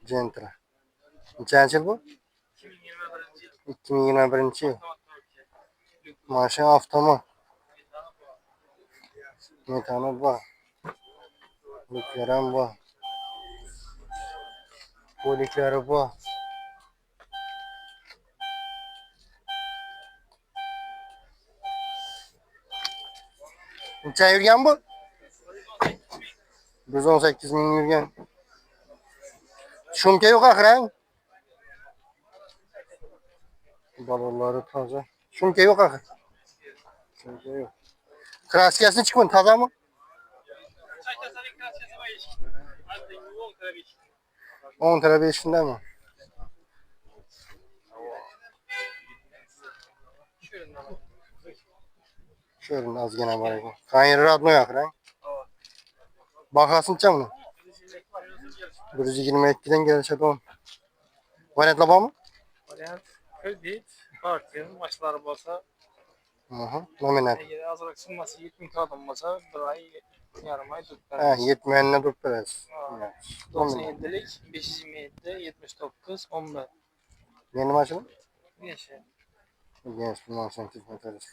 Gentra. Nechanchi yil bu? 2021 yil. Mashina avtomat. Metani bor. Liklari ham bor. Poliklari bor. Necha yurgan bu? 118 ming yurgan. Shumka yo'q axir. Balonlari toza. Shumka yo'q axir. Shumka yo'q. Kraskasini chiqmin, tozami? 10 lira 5 shundami? Şöyle ozgina bor ekan. Qayeri radnoy axir. Bahasıncha buni? 122 dan kelishadi. Variantlar bormi? Variant kredit, partiya, maçları bolsa, Nominal. eğer azroq summasi 70 kağıdım bolsa, bir ay, yarım ay tutib Ha, beramiz. 70'ine durup berasiz. 97'lik 527 79 11. Yeni maşın? Neyse. Genç bir maşın hizmet ederiz.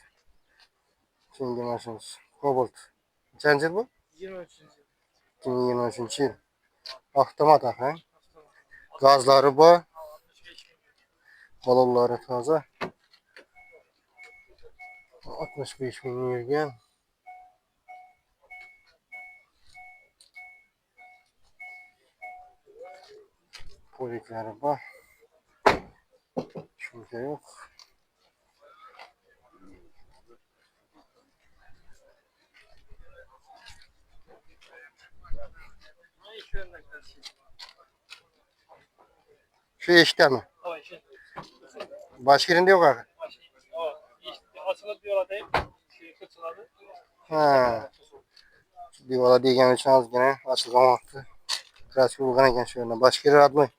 Şimdi maşınız. Cobalt. Kaçıncı yıl bu? 23. 2023 yıl. Avtomat ha. Gazları bu. Balonları taze. 65 bin yürgen. Polikleri bu. Şurada yok. Şu işte mi? Başka yerinde yok abi. Açılır diyorlar değil. Kıçıladı. Ha. Diyorlar diyeceğim için az gene açılmamıştı. Klasik bulgan eken şöyle. Başka yere adlı.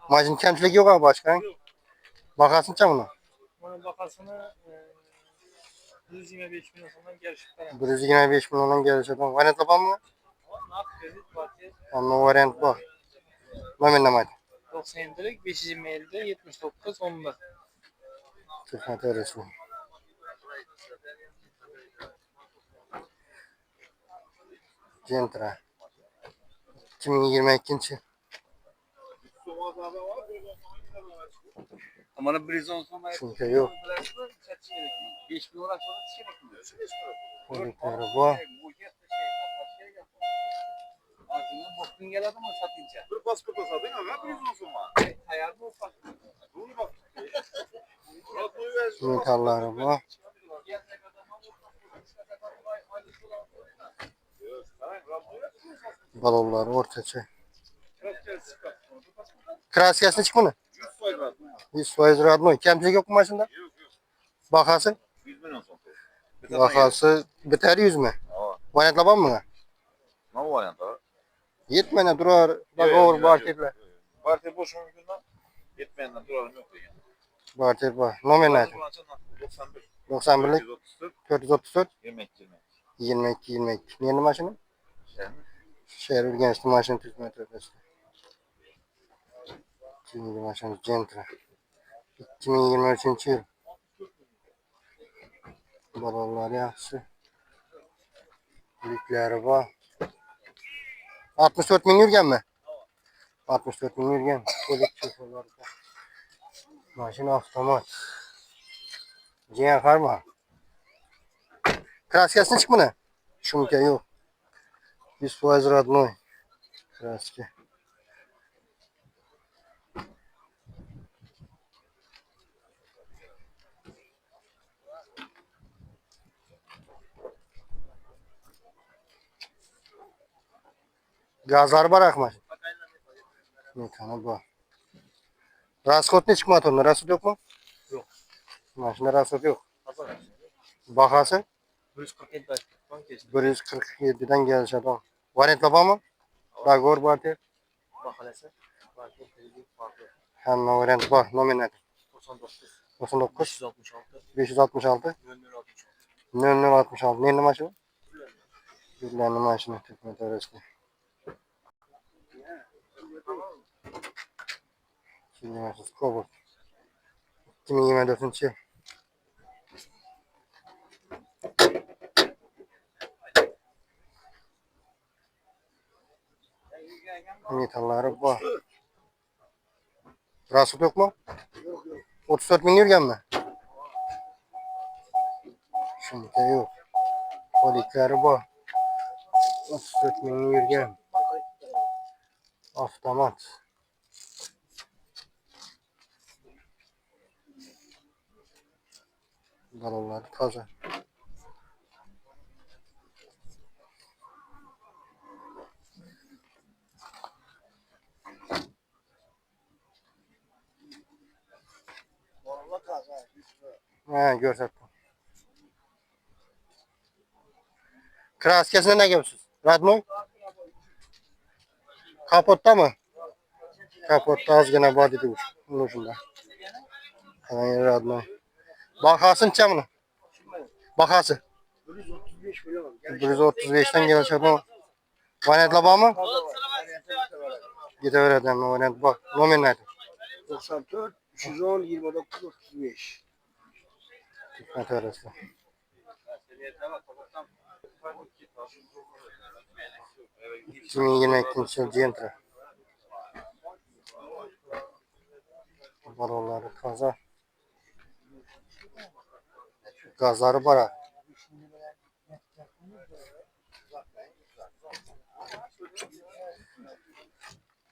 Macun kemçilik yok abi başka. Bakarsın çamına. Bunun bakasını 125 milyon sonundan gelişip veren. 125 milyondan gelişi. Variant yapan mı? Nak kredit partiya. Ama variant bu. Nomin namaydı. 97'lik 527 79 11. Tıknat öğretmen. Gentra. 2022. Ama Brizon sonra Çünkü yok. 5 bin olarak sonra çeyrek mi? Polikleri bu. Ağzına bokun gel adamı satınca. Bir pasport satın ama Brizon sonra. Hayal bu ufak. Bunu bak. Metalları bu. Balonları ortaça. Kraskasını çıkmadı. 100% radno. Kemçilik yok mu maşında? Yok yok. Bakası? 100 milyon son. Bakası biter 100 mü? Variant laban mı? Ne var yani? Yetmene durar. Bak olur barterler. Parti boş mümkün lan. Yetmeyenden duralım yok yani. Barter var. Nominal. 91. 91'lik 434. 434 22. 22. Yeni maşını? Şey mi? Şehir gençli maşını hizmet ederiz. Şimdi maşını Gentra. 2023 yıl. Balonlar yaxşı. Likleri var. 64 bin yürgen mi? 64 bin yürgen. Polik çöpürler. Maşın avtomat. Cihan karma. Kraskasını çık mı? Şumka yok. 100% radnoy. Kraski. Gazları bırakma. Mekanı bu. Raskhod ne çıkmadı onda? Raskhod yok mu? Yok. Maşında raskhod yok. Bakası? 147 dakika. 147'den gelmiş adam. Variant var mı? Dagor var. Bakalası. Partiya kredit farklı. Hem variant var. Nominal. 99. 99. 566. 566. 0066. 0066. Neyin maşını? Birilerinin maşını. Hizmet ederiz. Bilmiyorsunuz. Kobalt. 2024 yıl. Metalları bu. Rasut yok mu? 34 bin yürgen mi? Şimdi de yok. Polikleri bu. 34 bin yürgen. Avtomat. Balonlar taze. He görsettim. Kraskesine ne yapıyorsunuz? Radmoy? Kapotta mı? Kapotta az gene body duruş. Bunun ucunda. Hemen Radmoy. Bakasın çamını. Bakası. 135'ten gelen çarpma. Vanet laba mı? Gidever adam. Vanet bak. Nomen neydi? 94 310 29 35. Hikmet arası. 2022 yıl Centra. Balonları taze. Gazları bara.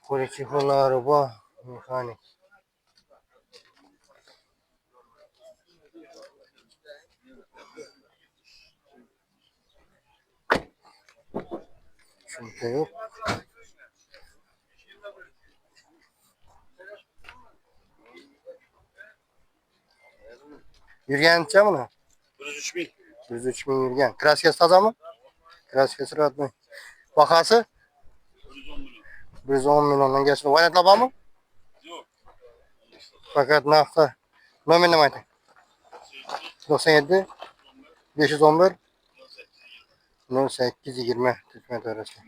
Poliçikoları bu. Mekanik. Şimdi yok. Yürgen çam mı? 103 bin. 103 bin yürgen. Kraskes taze mı? Kraskes rahat mı? Bakası? 110 milyondan geçti. Vanet laba mı? Yok. Fakat nafta. Nomen neydi? 97 511 0820 Hikmet arası.